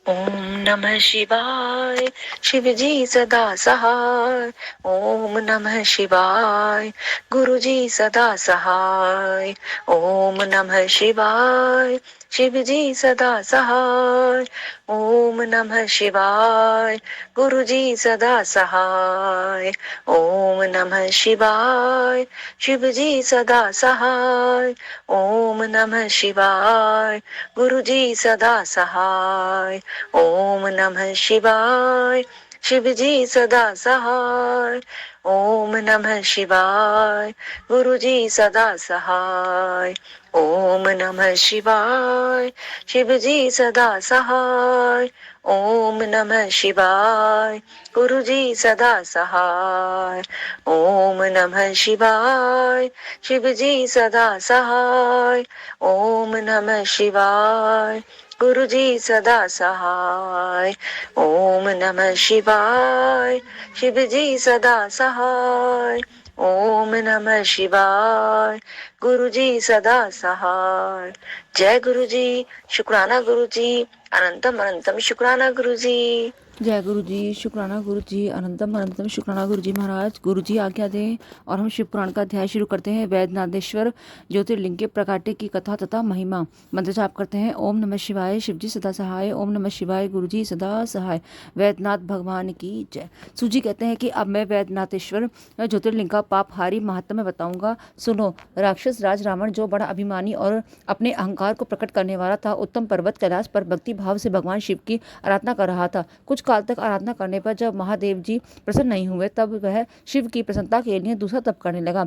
ओम नमः शिवाय। शिव जी सदा सहाय। ओम नमः शिवाय। गुरु जी सदा सहाय। ओम नमः शिवाय। शिव जी सदा सहाय। ओम नमः शिवाय। गुरु जी सदा सहाय। ओम नमः शिवाय। शिव जी सदा सहाय। ओम नमः शिवाय। गुरु जी सदा सहाय। ओम नमः शिवाय। शिव जी सदा सहाय। ओम नमः शिवाय। गुरु जी सदा सहाय। ओम नमः शिवाय। शिव जी सदा सहाय। ओम नमः शिवाय। गुरु जी सदा सहाय। ओम नमः शिवाय। शिव जी सदा सहाय। ओम नमः शिवाय। गुरु जी सदा सहाय। ओम नमः शिवाय। शिव जी सदा सहाय। ओम नमः शिवाय। गुरु जी सदा सहाय। जय गुरु जी। शुक्राना गुरु जी। अनंतम अनंतम शुक्राना गुरु जी। जय गुरु जी। शुक्राना गुरु जी। अनंतम अनंतम शुक्राना गुरु जी महाराज। गुरु जी आज्ञा दें और हम शिव पुराण का अध्याय शुरू करते हैं। वैद्यनाथेश्वर ज्योतिर्लिंग के प्रकाट्य की कथा तथा महिमा। मंत्र जाप करते हैं। ओम नमः शिवाय। शिव जी सदा सहाय। ओम नमः शिवाय। गुरु जी सदा सहाय। वैद्यनाथ भगवान की जय। सूजी कहते हैं कि अब मैं वैद्यनाथेश्वर ज्योतिर्लिंग का पापहारी महात्म्य बताऊंगा। सुनो। राक्षस राज रावण, जो बड़ा अभिमानी और अपने अहंकार को प्रकट करने वाला था, उत्तम पर्वत कैलाश पर भक्ति भाव से भगवान शिव की आराधना कर रहा था। कुछ काल तक आराधना करने पर जब महादेव जी प्रसन्न नहीं हुए, तब वह शिव की प्रसन्नता के लिए दूसरा तप करने लगा।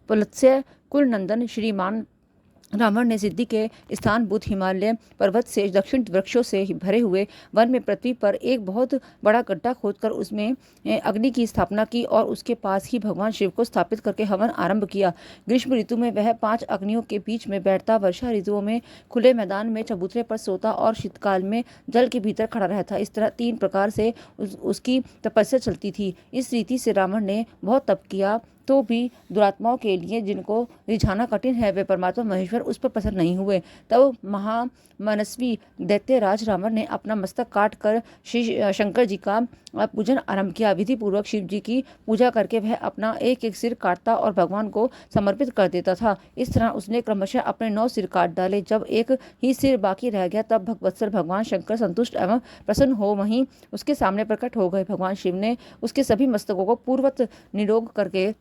पुलत्स्य कुल नंदन श्रीमान रावण ने सिद्धि के स्थान बुद्ध हिमालय पर्वत से दक्षिण वृक्षों से भरे हुए वन में पृथ्वी पर एक बहुत बड़ा गड्ढा खोदकर उसमें अग्नि की स्थापना की और उसके पास ही भगवान शिव को स्थापित करके हवन आरंभ किया। ग्रीष्म ऋतु में वह 5 अग्नियों के बीच में बैठता, वर्षा ऋतुओं में खुले मैदान में चबूतरे पर सोता और शीतकाल में जल के भीतर खड़ा रहता। इस तरह 3 प्रकार से उसकी तपस्या चलती थी। इस रीति से रावण ने बहुत तप किया, तो भी दुरात्माओं के लिए, जिनको रिझाना कठिन है, वे परमात्मा महेश्वर उस पर प्रसन्न नहीं हुए। तब महामनस्वी दैत्य राज रावण ने अपना मस्तक काट कर श्री शंकर जी का पूजन आरंभ किया। विधि पूर्वक शिव जी की पूजा करके वह अपना एक एक सिर काटता और भगवान को समर्पित कर देता था। इस तरह उसने क्रमशः अपने 9 सिर काट डाले। जब एक ही सिर बाकी रह गया, तब भगवत्सल भगवान शंकर संतुष्ट एवं प्रसन्न हो वहीं उसके सामने प्रकट हो गए। भगवान शिव ने उसके सभी मस्तकों को पूर्वत निरोग करके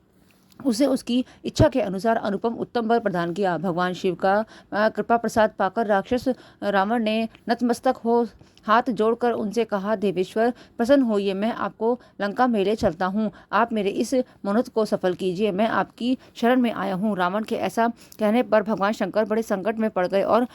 उसे उसकी इच्छा के अनुसार अनुपम उत्तम वर प्रदान किया। भगवान शिव का कृपा प्रसाद पाकर राक्षस रावण ने नतमस्तक हो हाथ जोड़कर उनसे कहा, देवेश्वर प्रसन्न होइए, मैं आपको लंका में ले चलता हूँ। आप मेरे इस मनोरथ को सफल कीजिए, मैं आपकी शरण में आया हूँ। रावण के ऐसा कहने पर भगवान शंकर बड़े संकट में पड़ गए और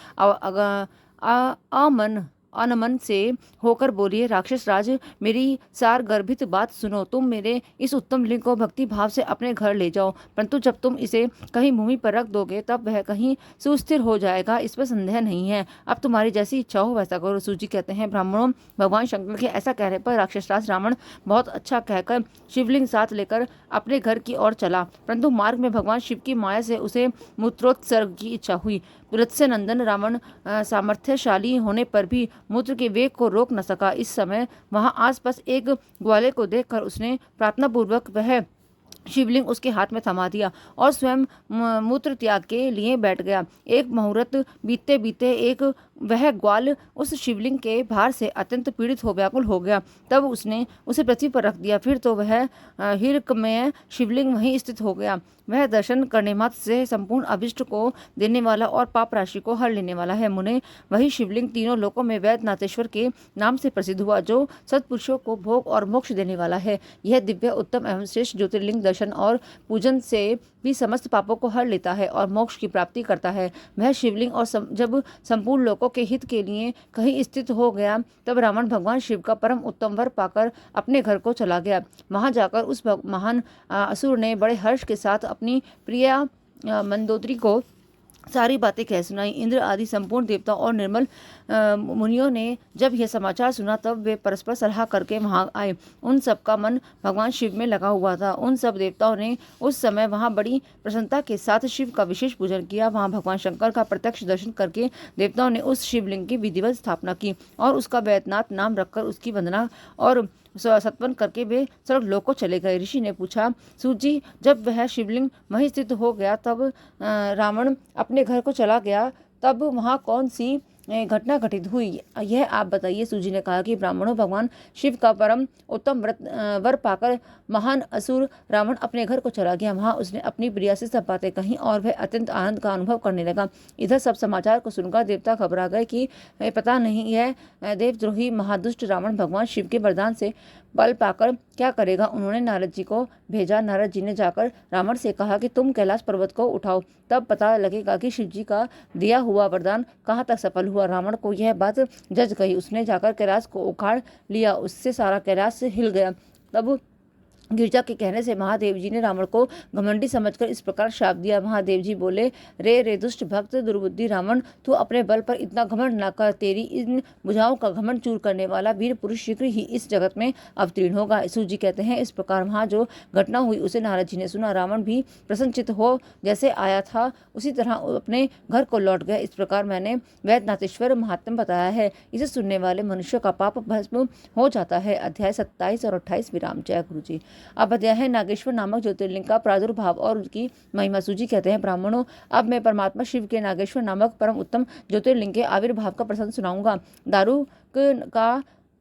अनमन से होकर बोलिए, राक्षस राज, मेरी सार गर्भित बात सुनो। तुम मेरे इस उत्तम लिंग को भक्ति भाव से अपने घर ले जाओ, परंतु जब तुम इसे कहीं भूमि पर रख दोगे, तब वह कहीं सुस्थिर हो जाएगा, इस पर संदेह नहीं है। अब तुम्हारी जैसी इच्छा हो वैसा करो। सूजी कहते हैं, ब्राह्मणों, भगवान शंकर के ऐसा कहने पर राक्षस राज रावण बहुत अच्छा कहकर शिवलिंग साथ लेकर अपने घर की ओर चला, परंतु मार्ग में भगवान शिव की माया से उसे मूत्रोत्सर्ग की इच्छा हुई। पुलत्स्य नंदन रावण सामर्थ्यशाली होने पर भी मूत्र के वेग को रोक न सका। इस समय वहां आसपास एक ग्वाले को देखकर उसने प्रार्थना पूर्वक वह शिवलिंग उसके हाथ में थमा दिया और स्वयं मूत्र त्याग के लिए बैठ गया। एक मुहूर्त बीतते बीते एक वह ग्वाल उस शिवलिंग के भार से अत्यंत पीड़ित हो व्याकुल हो गया। तब उसने उसे पृथ्वी पर रख दिया। फिर तो वह हिरकमय शिवलिंग वहीं स्थित हो गया। वह दर्शन करने मात्र से संपूर्ण अभिष्ट को देने वाला और पाप राशि को हर लेने वाला है। मुने, वही शिवलिंग तीनों लोकों में वैद्यनाथेश्वर के नाम से प्रसिद्ध हुआ, जो सत्पुरुषों को भोग और मोक्ष देने वाला है। यह दिव्य उत्तम एवं श्रेष्ठ ज्योतिर्लिंग दर्शन और पूजन से भी समस्त पापों को हर लेता है और मोक्ष की प्राप्ति करता है। वह शिवलिंग और जब संपूर्ण लोकों के हित के लिए कहीं स्थित हो गया, तब रावण भगवान शिव का परम उत्तम वर पाकर अपने घर को चला गया। वहां जाकर उस महान असुर ने बड़े हर्ष के साथ अपनी प्रिया मंदोदरी को सारी बातें कह सुनाई। इंद्र आदि संपूर्ण देवता और निर्मल मुनियों ने जब यह समाचार सुना तब वे परस्पर सलाह करके वहां आए। उन सब का मन भगवान शिव में लगा हुआ था। उन सब देवताओं ने उस समय वहां बड़ी प्रसन्नता के साथ शिव का विशेष पूजन किया। वहां भगवान शंकर का प्रत्यक्ष दर्शन करके देवताओं ने उस शिवलिंग की विधिवत स्थापना की और उसका बैद्यनाथ नाम रखकर उसकी वंदना और सत्वन करके वे स्वर्ग लोक को चले गए। ऋषि ने पूछा, सूत जी, जब वह शिवलिंग वहीं स्थित हो गया तब रावण अपने घर को चला गया, तब वहाँ कौन सी घटना घटित हुई, यह आप बताइए। सूजी ने कहा कि ब्राह्मणों, भगवान शिव का परम उत्तम वर पाकर महान असुर रावण अपने घर को चला गया। वहां उसने अपनी प्रिया से सब बातें कही और वह अत्यंत आनंद का अनुभव करने लगा। इधर सब समाचार को सुनकर देवता घबरा गए कि पता नहीं यह देवद्रोही महादुष्ट रावण भगवान शिव के वरदान से बल पाकर क्या करेगा। उन्होंने नारद जी को भेजा। नारद जी ने जाकर रावण से कहा कि तुम कैलाश पर्वत को उठाओ, तब पता लगेगा कि शिव जी का दिया हुआ वरदान कहाँ तक सफल हुआ। रावण को यह बात जज गई। उसने जाकर कैलाश को उखाड़ लिया। उससे सारा कैलाश हिल गया। तब गिरजा के कहने से महादेव जी ने रावण को घमंडी समझकर इस प्रकार श्राप दिया। महादेव जी बोले, रे दुष्ट भक्त दुर्बुद्धि रावण, तू अपने बल पर इतना घमंड न कर। तेरी इन भुजाओं का घमंड चूर करने वाला वीर पुरुष शीघ्र ही इस जगत में अवतीर्ण होगा। सूजी कहते हैं, इस प्रकार वहाँ जो घटना हुई उसे नारद जी ने सुना। रावण भी प्रसन्नचित्त हो जैसे आया था उसी तरह अपने घर को लौट गया। इस प्रकार मैंने वैद्यनाथेश्वर महात्म्य बताया है। इसे सुनने वाले मनुष्य का पाप भस्म हो जाता है। अध्याय 27 और 28 विराम। जय गुरु जी। अब अध्याय है नागेश्वर नामक ज्योतिर्लिंग का प्रादुर्भाव और उसकी महिमा। सूजी कहते हैं, ब्राह्मणों, अब मैं परमात्मा शिव के नागेश्वर नामक परम उत्तम ज्योतिर्लिंग के आविर्भाव का प्रसंग सुनाऊंगा।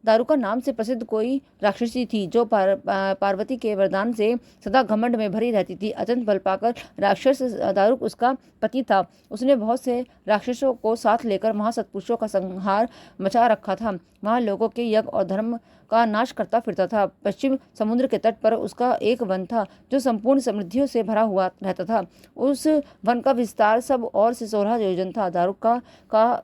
दारू का नाम से प्रसिद्ध कोई राक्षसी थी जो पार्वती के वरदान से सदा घमंड में भरी रहती थी। अत्यंत बल पाकर राक्षस दारुक उसका पति था। उसने बहुत से राक्षसों को साथ लेकर वहां सत्पुरुषों का संहार मचा रखा था। वहां लोगों के यज्ञ और धर्म का नाश करता फिरता था। पश्चिम समुद्र के तट पर उसका एक वन था जो संपूर्ण समृद्धियों से भरा हुआ रहता था। उस वन का विस्तार सब और से 16 योजन था। दारुक का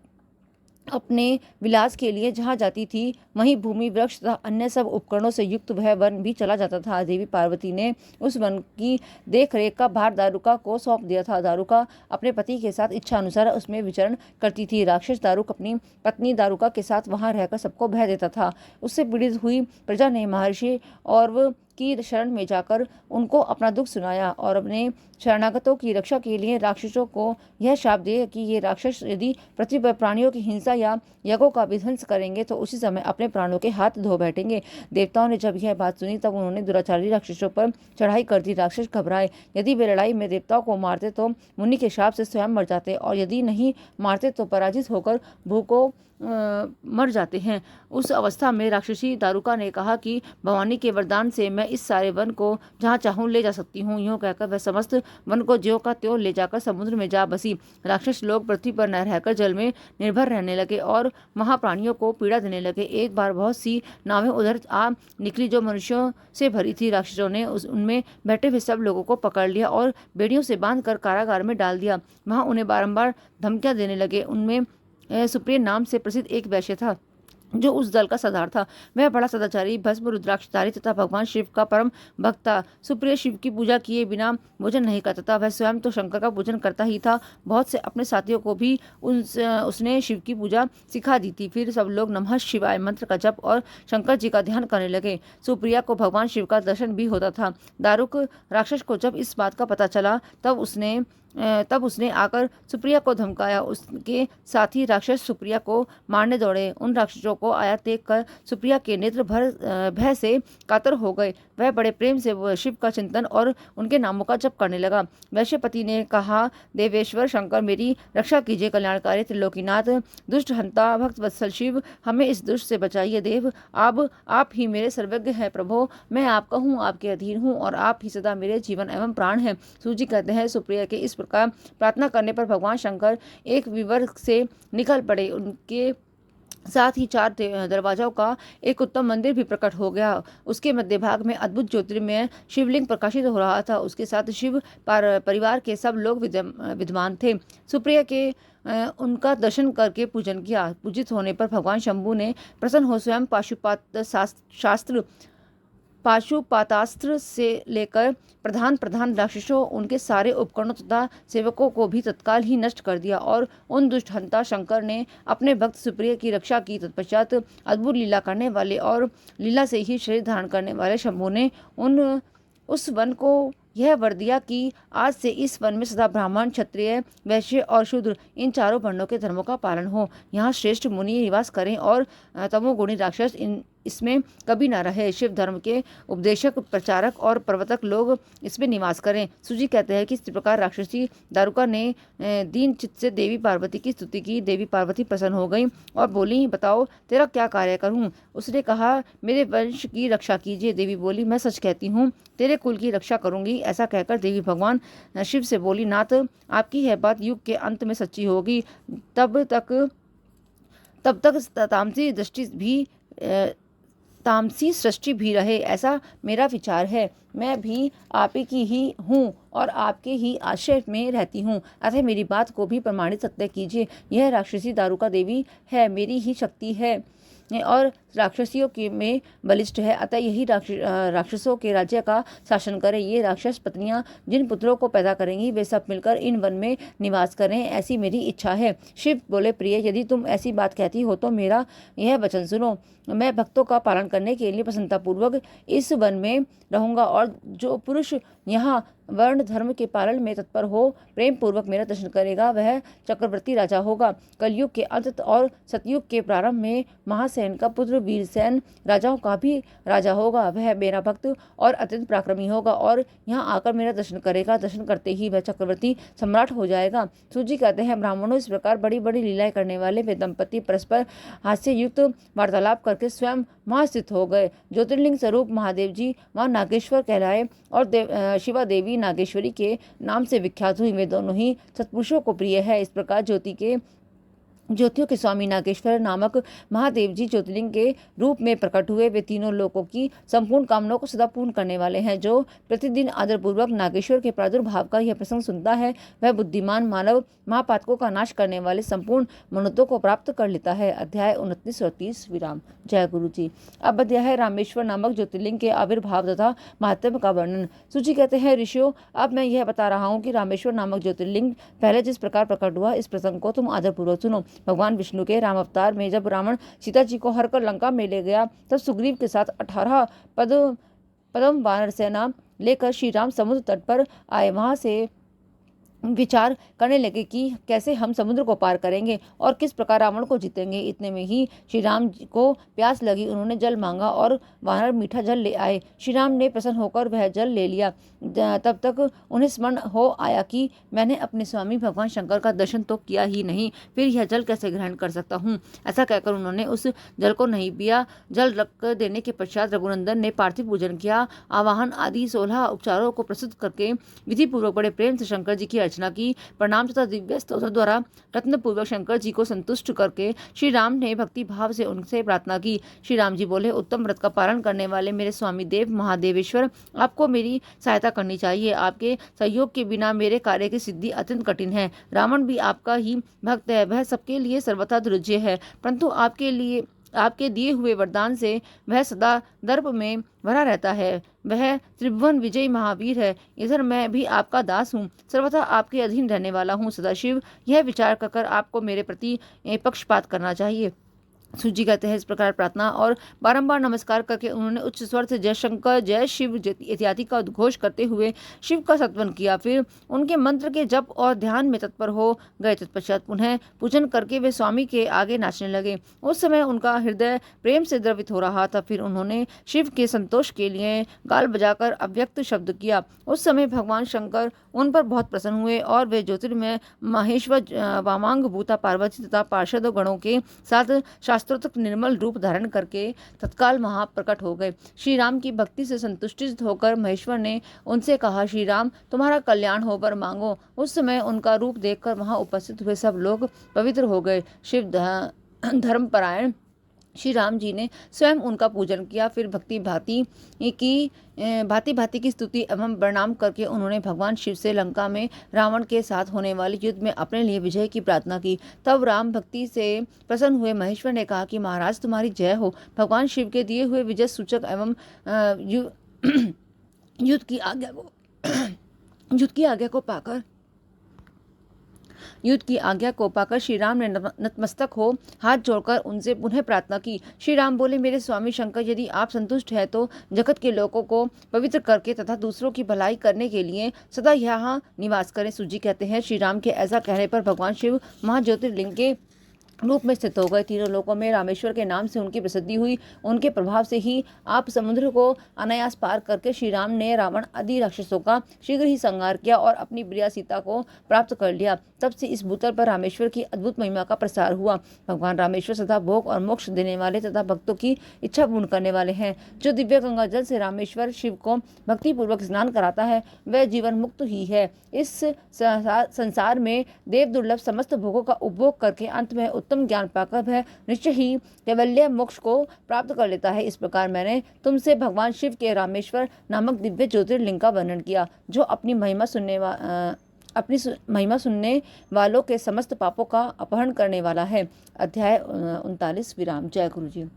अपने विलास के लिए जहाँ जाती थी वहीं भूमि, वृक्ष तथा अन्य सब उपकरणों से युक्त वह वन भी चला जाता था। देवी पार्वती ने उस वन की देख रेख का भार दारुका को सौंप दिया था। दारुका अपने पति के साथ इच्छा अनुसार उसमें विचरण करती थी। राक्षस दारुक अपनी पत्नी दारुका के साथ वहां रहकर सबको भय देता था। उससे पीड़ित हुई प्रजा ने महर्षि और की शरण में जाकर उनको अपना दुख सुनाया और अपने शरणागतों की रक्षा के लिए राक्षसों को यह शाप दिया कि ये राक्षस यदि पृथ्वी पर प्राणियों की हिंसा या यज्ञों का विध्वंस करेंगे तो उसी समय अपने प्राणों के हाथ धो बैठेंगे। देवताओं ने जब यह बात सुनी तब उन्होंने दुराचारी राक्षसों पर चढ़ाई कर दी। राक्षस घबराए। यदि वे लड़ाई में देवताओं को मारते तो मुनि के शाप से स्वयं मर जाते और यदि नहीं मारते तो पराजित होकर भूखों मर जाते हैं। उस अवस्था में राक्षसी दारुका ने कहा कि भवानी के वरदान से मैं इस सारे वन को जहाँ चाहूँ ले जा सकती हूँ। यूँ कहकर वह समस्त वन को ज्यों का त्यों ले जाकर समुद्र में जा बसी। राक्षस लोग पृथ्वी पर न रहकर जल में निर्भर रहने लगे और महाप्राणियों को पीड़ा देने लगे। एक बार बहुत सी नावें उधर आ निकली जो मनुष्यों से भरी थी। राक्षसों ने उनमें बैठे हुए सब लोगों को पकड़ लिया और बेड़ियों से बांधकर कारागार में डाल दिया। वहाँ उन्हें बारंबार धमकियां देने लगे। उनमें सुप्रिय नाम से प्रसिद्ध एक वैश्य था जो उस दल का सरदार था। वह बड़ा सदाचारी, भस्म रुद्राक्षधारी तथा भगवान शिव का परम भक्त था। सुप्रिय शिव की पूजा किए बिना भोजन नहीं करता था। वह स्वयं तो शंकर का पूजन करता ही था, बहुत से अपने साथियों को भी उसने शिव की पूजा सिखा दी थी। फिर सब लोग नमः शिवाय मंत्र का जप और शंकर जी का ध्यान करने लगे। सुप्रिया को भगवान शिव का दर्शन भी होता था। दारुक राक्षस को जब इस बात का पता चला तब उसने आकर सुप्रिया को धमकाया। उसके साथी राक्षस सुप्रिया को मारने दौड़े। उन राक्षसों को आया देखकर सुप्रिया के नेत्र भय से कातर हो गए। वह बड़े प्रेम से शिव का चिंतन और उनके नामों का जप करने लगा। वैश्यपति ने कहा, देवेश्वर शंकर, मेरी रक्षा कीजिए। कल्याणकारी त्रिलोकीनाथ, दुष्ट हंता भक्त वत्सल शिव, हमें इस दुष्ट से बचाइए। देव, अब आप ही मेरे सर्वज्ञ हैं। प्रभो, मैं आपका हूँ, आपके अधीन हूँ और आप ही सदा मेरे जीवन एवं प्राण हैं। सूजी कहते हैं, सुप्रिया के इस प्रकार प्रार्थना करने पर भगवान शंकर एक विवर से निकल पड़े। उनके साथ ही 4 दरवाजों का एक उत्तम मंदिर भी प्रकट हो गया। उसके मध्य भाग में अद्भुत ज्योतिर्मय शिवलिंग प्रकाशित हो रहा था। उसके साथ शिव परिवार के सब लोग विद्यमान थे। सुप्रिया के उनका दर्शन करके पूजन किया। पूजित होने पर भगवान शंभु ने प्रसन्न हो स्वयं पाशुपात शास्त्र पाशुपातास्त्र से लेकर प्रधान राक्षसों, उनके सारे उपकरणों तथा सेवकों को भी तत्काल ही नष्ट कर दिया और उन दुष्ट हंता शंकर ने अपने भक्त सुप्रिय की रक्षा की। तत्पश्चात अद्भुत लीला करने वाले और लीला से ही शरीर धारण करने वाले शंभु ने उस वन को यह वर दिया कि आज से इस वन में सदा ब्राह्मण, क्षत्रिय, वैश्य और शूद्र इन चारों वर्णों के धर्मों का पालन हो। यहाँ श्रेष्ठ मुनि निवास करें और तमोगुणी राक्षस इसमें कभी न रहे। शिव धर्म के उपदेशक, प्रचारक और प्रवर्तक लोग इसमें निवास करें। सूजी कहते हैं कि इस प्रकार राक्षसी दारुका ने दीन चित्त से देवी पार्वती की स्तुति की। देवी पार्वती प्रसन्न हो गई और बोली, बताओ तेरा क्या कार्य करूं? उसने कहा, मेरे वंश की रक्षा कीजिए। देवी बोली, मैं सच कहती हूँ, तेरे कुल की रक्षा करूंगी। ऐसा कहकर देवी भगवान शिव से बोली, नाथ आपकी यह बात युग के अंत में सच्ची होगी। तब तक तामसी सृष्टि भी रहे, ऐसा मेरा विचार है। मैं भी आप की ही हूँ और आपके ही आश्रय में रहती हूँ, अतः मेरी बात को भी प्रमाणित सत्य कीजिए। यह राक्षसी दारुका देवी है, मेरी ही शक्ति है और राक्षसियों के में बलिष्ठ है, अतः यही राक्षसों के राज्य का शासन करे। ये राक्षस पत्नियां जिन पुत्रों को पैदा करेंगी वे सब मिलकर इन वन में निवास करें, ऐसी मेरी इच्छा है। शिव बोले, प्रिय, यदि तुम ऐसी बात कहती हो तो मेरा यह वचन सुनो। मैं भक्तों का पालन करने के लिए प्रसन्नतापूर्वक इस वन में रहूंगा और जो पुरुष यहाँ वर्ण धर्म के पालन में तत्पर हो, प्रेम पूर्वक मेरा दर्शन करेगा, वह चक्रवर्ती राजा होगा। कलयुग के अंत और सतयुग के प्रारंभ में महासेन का पुत्र वीरसेन राजाओं का भी राजा होगा। वह मेरा भक्त और अत्यंत पराक्रमी होगा और यहाँ आकर मेरा दर्शन करेगा। दर्शन करते ही वह चक्रवर्ती सम्राट हो जाएगा। सूजी कहते हैं, ब्राह्मणों इस प्रकार बड़ी बड़ी लीलाएं करने वाले वे दंपति परस्पर हास्य युक्त वार्तालाप करके स्वयं वहाँ स्थित हो गए। ज्योतिर्लिंग स्वरूप महादेव जी वहाँ नागेश्वर कहलाए और शिवा देवी नागेश्वरी के नाम से विख्यात हुई। वे दोनों ही सत्पुरुषों को प्रिय है। इस प्रकार ज्योतियों के स्वामी नागेश्वर नामक महादेव जी ज्योतिर्लिंग के रूप में प्रकट हुए। वे तीनों लोकों की संपूर्ण कामनाओं को सदा पूर्ण करने वाले हैं। जो प्रतिदिन आदरपूर्वक नागेश्वर के प्रादुर्भाव का यह प्रसंग सुनता है, वह बुद्धिमान मानव महापातकों का नाश करने वाले संपूर्ण मन्नतों को प्राप्त कर लेता है। अध्याय 29 और 30 विराम। जय गुरु जी। अब अध्याय रामेश्वर नामक ज्योतिर्लिंग के आविर्भाव तथा महात्म्य का वर्णन। सूची कहते हैं, ऋषियों, अब मैं यह बता रहा हूँ कि रामेश्वर नामक ज्योतिर्लिंग पहले जिस प्रकार प्रकट हुआ, इस प्रसंग को तुम आदरपूर्वक सुनो। भगवान विष्णु के राम अवतार में जब रावण सीता जी को हरकर लंका में ले गया, तब सुग्रीव के साथ 18 पदम वानर सेना लेकर श्री राम समुद्र तट पर आए। वहां से विचार करने लगे कि कैसे हम समुद्र को पार करेंगे और किस प्रकार रावण को जीतेंगे। इतने में ही श्री राम को प्यास लगी। उन्होंने जल मांगा और वानर मीठा जल ले आए। श्री राम ने प्रसन्न होकर वह जल ले लिया। तब तक उन्हें स्मरण हो आया कि मैंने अपने स्वामी भगवान शंकर का दर्शन तो किया ही नहीं, फिर यह जल कैसे ग्रहण कर सकता हूँ। ऐसा कहकर उन्होंने उस जल को नहीं पिया। जल रख देने के पश्चात रघुनंदन ने पार्थिव पूजन किया। आवाहन आदि 16 उपचारों को प्रस्तुत करके विधि पूर्वक बड़े प्रेम से शंकर जी की अर्चना की। प्रणाम तथा दिव्य स्तोत्र द्वारा रत्न पूर्वक शंकर जी को संतुष्ट करके श्री राम ने भक्ति भाव से उनसे प्रार्थना की। श्री राम जी बोले, उत्तम व्रत का पालन करने वाले मेरे स्वामी देव महादेवेश्वर, आपको मेरी सहायता करनी चाहिए। आपके सहयोग के बिना मेरे कार्य की सिद्धि अत्यंत कठिन है। रावण भी आपका ही भक्त है, वह सबके लिए सर्वथा दुर्जय है, परंतु आपके दिए हुए वरदान से वह सदा दर्प में भरा रहता है। वह त्रिभुवन विजयी महावीर है। इधर मैं भी आपका दास हूँ, सर्वथा आपके अधीन रहने वाला हूँ। सदाशिव यह विचार कर आपको मेरे प्रति पक्षपात करना चाहिए। सूजी कहते हैं, इस प्रकार प्रार्थना और बारंबार नमस्कार करके उन्होंने उच्च स्वर से जय शंकर, जय शिव इत्यादि का उद्घोष करते हुए शिव का सत्वन किया। फिर उनके मंत्र के जप और ध्यान में तत्पर हो गए। तत्पश्चात पुनः पूजन करके वे स्वामी के आगे नाचने लगे। उस समय उनका हृदय प्रेम से द्रवित हो रहा था। फिर उन्होंने शिव के संतोष के लिए गाल बजाकर अव्यक्त शब्द किया। उस समय भगवान शंकर उन पर बहुत प्रसन्न हुए और वे ज्योतिर्मय महेश्वर वामांग भूता पार्वती तथा पार्षद गणों के साथ शास्त्रोक्त निर्मल रूप धारण करके तत्काल वहां प्रकट हो गए। श्री राम की भक्ति से संतुष्टित होकर महेश्वर ने उनसे कहा, श्री राम, तुम्हारा कल्याण हो, वर मांगो। उस समय उनका रूप देखकर वहां उपस्थित हुए सब लोग पवित्र हो गए। शिव धर्मपरायण श्री राम जी ने स्वयं उनका पूजन किया। फिर भांति भांति की स्तुति एवं प्रणाम करके उन्होंने भगवान शिव से लंका में रावण के साथ होने वाले युद्ध में अपने लिए विजय की प्रार्थना की। तब राम भक्ति से प्रसन्न हुए महेश्वर ने कहा कि महाराज तुम्हारी जय हो। भगवान शिव के दिए हुए विजय सूचक एवं युद्ध की आज्ञा को श्री राम ने नतमस्तक हो हाथ जोड़कर उनसे पुनः प्रार्थना की। श्री राम बोले, मेरे स्वामी शंकर, यदि आप संतुष्ट हैं तो जगत के लोगों को पवित्र करके तथा दूसरों की भलाई करने के लिए सदा यहाँ निवास करें। सूजी कहते हैं, श्री राम के ऐसा कहने पर भगवान शिव महाज्योतिर्लिंग के रूप में स्थित हो गए। तीनों लोकों में रामेश्वर के नाम से उनकी प्रसिद्धि हुई। उनके प्रभाव से ही आप समुद्र को अनायास पार करके श्री राम ने रावण आदि राक्षसों का शीघ्र ही संहार किया और अपनी प्रिया सीता को प्राप्त कर लिया। तब से इस भूतल पर रामेश्वर की अद्भुत महिमा का प्रसार हुआ। भगवान रामेश्वर सदा भोग और मोक्ष देने वाले तथा भक्तों की इच्छा पूर्ण करने वाले हैं। जो दिव्य गंगा जल से रामेश्वर शिव को भक्ति पूर्वक स्नान कराता है वह जीवन मुक्त ही है। इस संसार में देव दुर्लभ समस्त भोगों का उपभोग करके अंत में उत्तम ज्ञान पाकर वह निश्चय ही कैवल्य मोक्ष को प्राप्त कर लेता है। इस प्रकार मैंने तुमसे भगवान शिव के रामेश्वर नामक दिव्य ज्योतिर्लिंग का वर्णन किया, जो अपनी महिमा सुनने वालों के समस्त पापों का अपहरण करने वाला है। अध्याय 39 विराम। जय गुरु जी।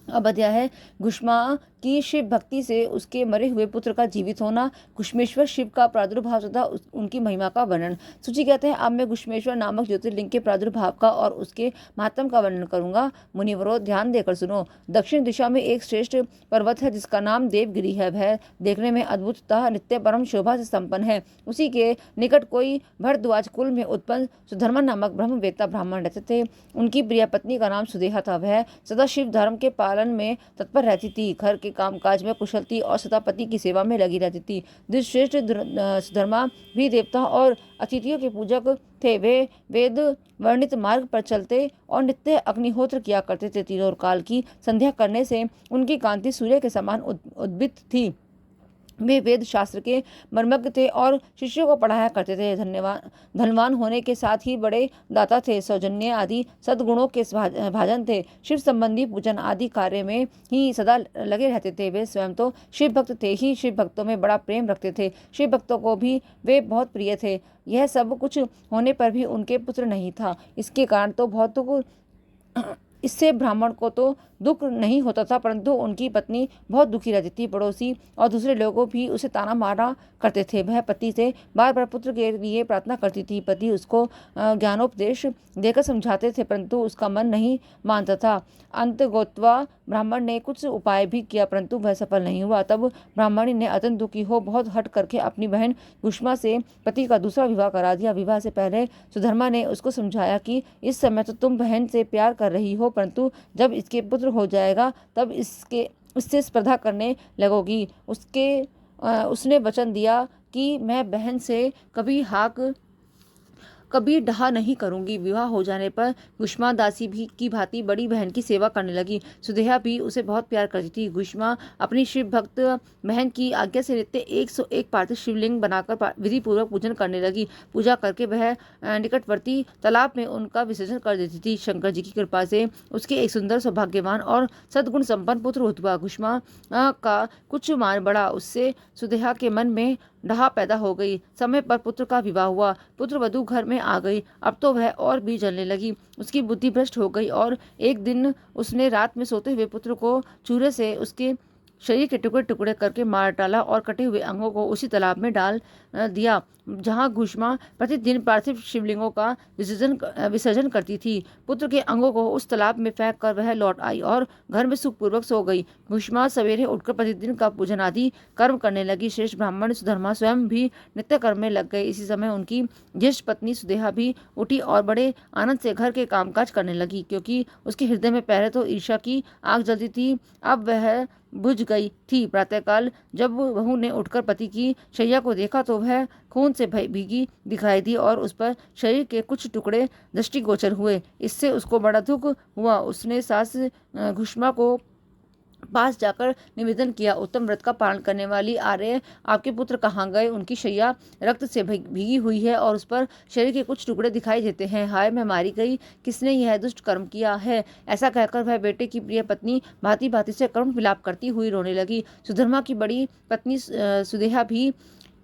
अब अध्याय है घुष्मा की शिव भक्ति से उसके मरे हुए पुत्र का जीवित होना, घुष्मेश्वर शिव का प्रादुर्भाव तथा उनकी महिमा का वर्णन। सूची कहते हैं, अब मैं घुष्मेश्वर नामक ज्योतिर्लिंग के प्रादुर्भाव का और उसके महात्म का वर्णन करूंगा। मुनिवरों, ध्यान देकर सुनो। दक्षिण दिशा में एक श्रेष्ठ पर्वत है जिसका नाम देवगिरी है। वह देखने में अद्भुत तथा नित्य परम शोभा से संपन्न है। उसी के निकट कोई भरद्वाज कुल में उत्पन्न सुधर्मा नामक ब्रह्मवेत्ता ब्राह्मण रहते थे। उनकी प्रिय पत्नी का नाम सुदेहा था। वह सदा शिव धर्म के पालन में तत्पर रहती थी, घर के कामकाज में कुशल थी और सदा पति की सेवा में लगी रहती थी। दुष्श्रेष्ठ सुधर्मा भी देवता और अतिथियों के पूजक थे। वे वेद वर्णित मार्ग पर चलते और नित्य अग्निहोत्र किया करते थे। तीनों काल की संध्या करने से उनकी कांति सूर्य के समान उद्भित थी। वे वेद शास्त्र के मर्मज्ञ थे और शिष्यों को पढ़ाया करते थे। धनवान होने के साथ ही बड़े दाता थे। सौजन्य आदि सद्गुणों के भाजन थे। शिव संबंधी पूजन आदि कार्य में ही सदा लगे रहते थे। वे स्वयं तो शिव भक्त थे ही शिव भक्तों में बड़ा प्रेम रखते थे। शिव भक्तों को भी वे बहुत प्रिय थे। यह सब कुछ होने पर भी उनके पुत्र नहीं था। इसके कारण तो बहुत इससे ब्राह्मण को तो दुख नहीं होता था, परंतु उनकी पत्नी बहुत दुखी रहती थी। पड़ोसी और दूसरे लोगों भी उसे ताना मारा करते थे। वह पति से बार बार पुत्र के लिए प्रार्थना करती थी। पति उसको ज्ञानोपदेश देकर समझाते थे, परंतु उसका मन नहीं मानता था। अंत गोत्वा ब्राह्मण ने कुछ उपाय भी किया, परंतु वह सफल नहीं हुआ। तब ब्राह्मणी ने अत्यंत दुखी हो बहुत हट करके अपनी बहन घुष्मा से पति का दूसरा विवाह करा दिया। विवाह से पहले सुधर्मा ने उसको समझाया कि इस समय तो तुम बहन से प्यार कर रही हो, परंतु जब इसके पुत्र हो जाएगा तब इससे स्पर्धा करने लगोगी। उसने वचन दिया कि मैं बहन से कभी डहा नहीं करूंगी। विवाह हो जाने पर घुष्मा दासी भी की भांति बड़ी बहन की सेवा करने लगी। सुदेहा भी उसे बहुत प्यार करती थी। घुष्मा अपनी शिव भक्त बहन की आज्ञा से नित्य 101 पार्थिव शिवलिंग बनाकर विधि पूर्वक पूजन करने लगी। पूजा करके वह निकटवर्ती तालाब में उनका विसर्जन कर देती थी। शंकर जी की कृपा से उसके एक सुंदर सौभाग्यवान और सद्गुण संपन्न पुत्र हुआ। घुष्मा का कुछ मान बढ़ा, उससे सुदेहा के मन में डहा पैदा हो गई। समय पर पुत्र का विवाह हुआ। पुत्र वधू घर में आ गई। अब तो वह और भी जलने लगी। उसकी बुद्धि भ्रष्ट हो गई और एक दिन उसने रात में सोते हुए पुत्र को छुरे से उसके शरीर के टुकड़े टुकड़े करके मार डाला और कटे हुए अंगों को उसी तालाब में डाल दिया जहां घुष्मा प्रतिदिन पार्थिव शिवलिंगों का विसर्जन करती थी। पुत्र के अंगों को उस तालाब में फेंक कर वह लौट आई और घर में सुखपूर्वक सो गई। घुष्मा सवेरे उठकर प्रतिदिन का पूजन आदि कर्म करने लगी। श्रेष्ठ ब्राह्मण सुधर्मा स्वयं भी नित्य कर्म में लग गए। इसी समय उनकी ज्येष्ठ पत्नी सुदेहा भी उठी और बड़े आनंद से घर के कामकाज करने लगी, क्योंकि उसके हृदय में पहले तो ईर्ष्या की आग जलती थी, अब वह बुझ गई थी। प्रातःकाल जब बहू ने उठकर पति की शैया को देखा तो वह खून से भीगी दिखाई दी और उस पर शरीर के कुछ टुकड़े दृष्टिगोचर हुए। इससे उसको बड़ा दुख हुआ। उसने सास घुष्मा को पास जाकर निवेदन किया, उत्तम व्रत का पालन करने वाली आर्य, आपके पुत्र कहाँ गए? उनकी शैया रक्त से भीगी हुई है और उस पर शरीर के कुछ टुकड़े दिखाई देते हैं। हाय, मैं मारी गई, किसने यह दुष्ट कर्म किया है? ऐसा कहकर वह बेटे की प्रिय पत्नी भांति भांति से करुण विलाप करती हुई रोने लगी। सुधर्मा की बड़ी पत्नी सुदेहा भी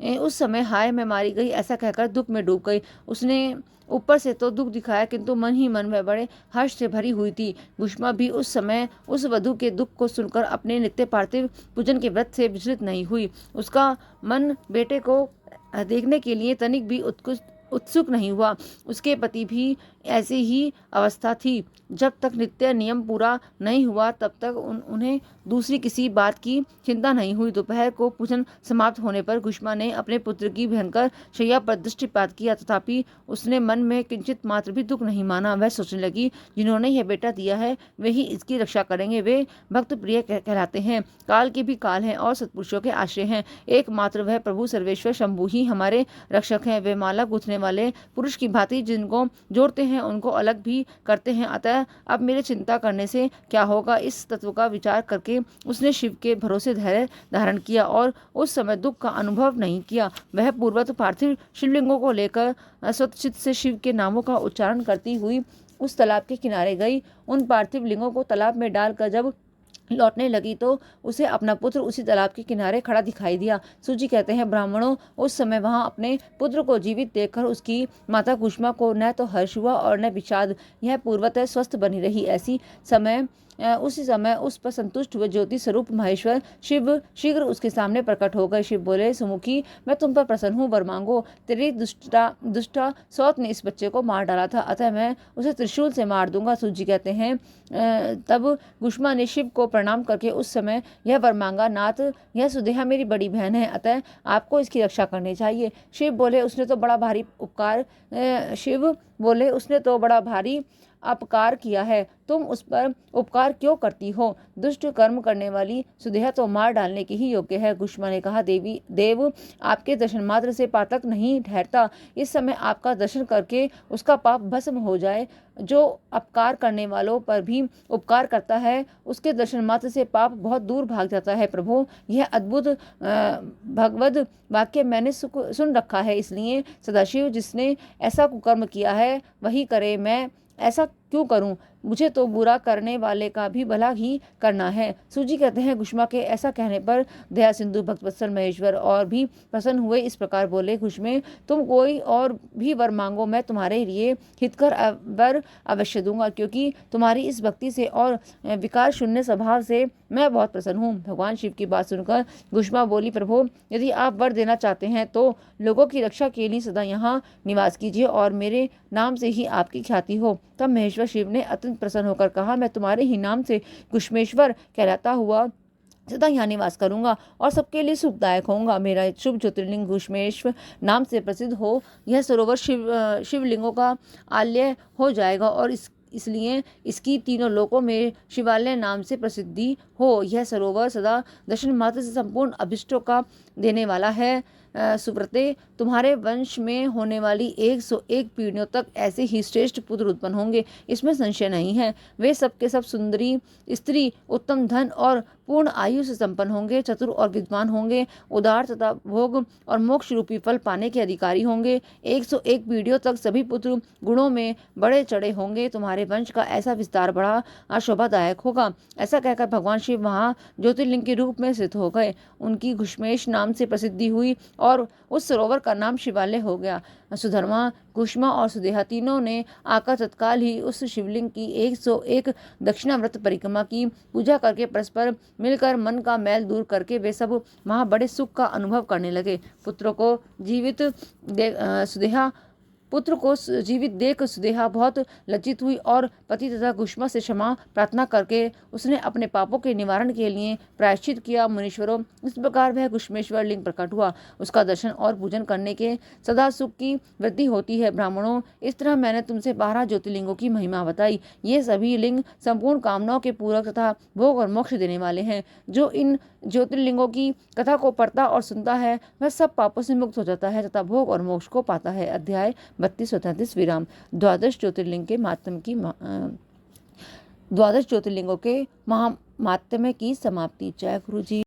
उस समय हाय मैं मारी गई ऐसा कहकर दुख में डूब गई। उसने ऊपर से तो दुख दिखाया, किंतु मन ही मन में बड़े हर्ष से भरी हुई थी। भूष्मा भी उस समय उस वधू के दुख को सुनकर अपने नित्य पार्थिव पूजन के व्रत से विचलित नहीं हुई। उसका मन बेटे को देखने के लिए तनिक भी उत्सुक नहीं हुआ। उसके पति भी ऐसी ही अवस्था थी। जब तक नित्य नियम पूरा नहीं हुआ तब तक उन्हें दूसरी किसी बात की चिंता नहीं हुई। दोपहर को पूजन समाप्त होने पर घुष्मा ने अपने पुत्र की भयंकर शैया पर दृष्टिपात किया, तथापि उसने मन में किंचित मात्र भी दुख नहीं माना। वह सोचने लगी, जिन्होंने यह बेटा दिया है वे ही इसकी रक्षा करेंगे। वे भक्त प्रिय कहलाते हैं, काल के भी काल हैं और सत्पुरुषों के आश्रय हैं। एकमात्र वह प्रभु सर्वेश्वर शंभु ही हमारे रक्षक हैं। वे माला गूंथने वाले पुरुष की भांति जिनको जोड़ते हैं उनको अलग भी करते हैं। अतः अब मेरे चिंता करने से क्या होगा? इस तत्व का विचार करके उसने शिव के भरोसे धैर्य धारण किया और उस समय दुख का अनुभव नहीं किया। वह पूर्वत पार्थिव शिवलिंगों को लेकर स्वतचित से शिव के नामों का उच्चारण करती हुई उस तालाब के किनारे गई। उन पार्थिव लिंगों को तालाब में डालकर जब लौटने लगी तो उसे अपना पुत्र उसी तालाब के किनारे खड़ा दिखाई दिया। सूजी कहते हैं, ब्राह्मणों उस समय वहां अपने पुत्र को जीवित देखकर उसकी माता कुष्मा को न तो हर्ष हुआ और न विषाद। यह पूर्वतः स्वस्थ बनी रही। उसी समय उस पर संतुष्ट हुए ज्योति स्वरूप महेश्वर शिव शीघ्र उसके सामने प्रकट हो गए। शिव बोले, सुमुखी मैं तुम पर प्रसन्न हूँ, वर मांगो। तेरी दुष्टा सौत ने इस बच्चे को मार डाला था, अतः मैं उसे त्रिशूल से मार दूंगा। सूजी कहते हैं, तब गुष्मा ने शिव को प्रणाम करके उस समय यह वर मांगा, नाथ यह सुदेहा मेरी बड़ी बहन है, अतः आपको इसकी रक्षा करनी चाहिए। शिव बोले, उसने तो बड़ा भारी अपकार किया है, तुम उस पर उपकार क्यों करती हो? दुष्ट कर्म करने वाली सुदेहा तो मार डालने की ही योग्य है। गुष्मा ने कहा, देव आपके दर्शन मात्र से पातक नहीं ठहरता। इस समय आपका दर्शन करके उसका पाप भस्म हो जाए। जो अपकार करने वालों पर भी उपकार करता है उसके दर्शन मात्र से पाप बहुत दूर भाग जाता है। प्रभु, यह अद्भुत भगवद वाक्य मैंने सुन रखा है, इसलिए सदाशिव जिसने ऐसा कुकर्म किया है वही करे। मैं ऐसा क्यों करूं? मुझे तो बुरा करने वाले का भी भला ही करना है। सूजी कहते हैं, गुष्मा के ऐसा कहने पर दया सिंधु भक्तवत्सल महेश्वर और भी प्रसन्न हुए। इस प्रकार बोले, गुष्मे तुम कोई और भी वर मांगो, मैं तुम्हारे लिए हितकर वर अवश्य दूंगा, क्योंकि तुम्हारी इस भक्ति से और विकार शून्य स्वभाव से मैं बहुत प्रसन्न हूँ। भगवान शिव की बात सुनकर गुष्मा बोली, प्रभु यदि आप वर देना चाहते हैं तो लोगों की रक्षा के लिए सदा यहाँ निवास कीजिए और मेरे नाम से ही आपकी ख्याति हो। तब महेश्वर शिव ने अत्यंत प्रसन्न होकर कहा, मैं तुम्हारे ही नाम से गुष्मेश्वर कहलाता हुआ सदा यहाँ निवास करूंगा और सबके लिए सुखदायक होऊंगा। मेरा शुभ ज्योतिर्लिंग गुष्मेश्वर नाम से प्रसिद्ध हो, यह सरोवर शिवलिंगों का आलय हो जाएगा और इसलिए इसकी तीनों लोकों में शिवालय नाम से प्रसिद्धि हो। यह सरोवर सदा दर्शन मात्र से संपूर्ण अभिष्टों का देने वाला है। सुव्रते, तुम्हारे वंश में होने वाली 101 पीढ़ियों तक ऐसे ही श्रेष्ठ पुत्र उत्पन्न होंगे, इसमें संशय नहीं है। वे सब के सब सुंदरी स्त्री, उत्तम धन और पूर्ण आयु से संपन्न होंगे, चतुर और विद्वान होंगे, उदार तथा भोग और मोक्ष रूपी फल पाने के अधिकारी होंगे। 101 पीढ़ियों तक सभी पुत्र गुणों में बड़े चढ़े होंगे। तुम्हारे वंश का ऐसा विस्तार बड़ा शोभादायक होगा। ऐसा कहकर भगवान शिव वहाँ ज्योतिर्लिंग के रूप में स्थित हो गए। उनकी घुष्मेश नाम से प्रसिद्धि हुई और उस सरोवर का नाम शिवालय हो गया। सुधर्मा, गुष्मा और सुदेहा तीनों ने आकर तत्काल ही उस शिवलिंग की 101 दक्षिणाव्रत परिक्रमा की पूजा करके परस्पर मिलकर मन का मैल दूर करके वे सब वहाँ बड़े सुख का अनुभव करने लगे। पुत्र को जीवित देख सुदेहा बहुत लज्जित हुई और पति तथा गुष्मा से क्षमा प्रार्थना करके उसने अपने पापों के निवारण के लिए प्रायश्चित किया। मुनीश्वरों, इस प्रकार वह गुष्मेश्वर लिंग प्रकट हुआ। उसका दर्शन और पूजन करने के सदा सुख की वृद्धि होती है। ब्राह्मणों, इस तरह मैंने तुमसे 12 ज्योतिर्लिंगों की महिमा बताई। ये सभी लिंग संपूर्ण कामनाओं के पूरक तथा भोग और मोक्ष देने वाले हैं। जो इन ज्योतिर्लिंगों की कथा को पढ़ता और सुनता है वह सब पापों से मुक्त हो जाता है तथा भोग और मोक्ष को पाता है। अध्याय 32-33 विराम। द्वादश ज्योतिर्लिंग के महात्म की द्वादश ज्योतिर्लिंगों के महात्म्य की समाप्ति। जय गुरु जी।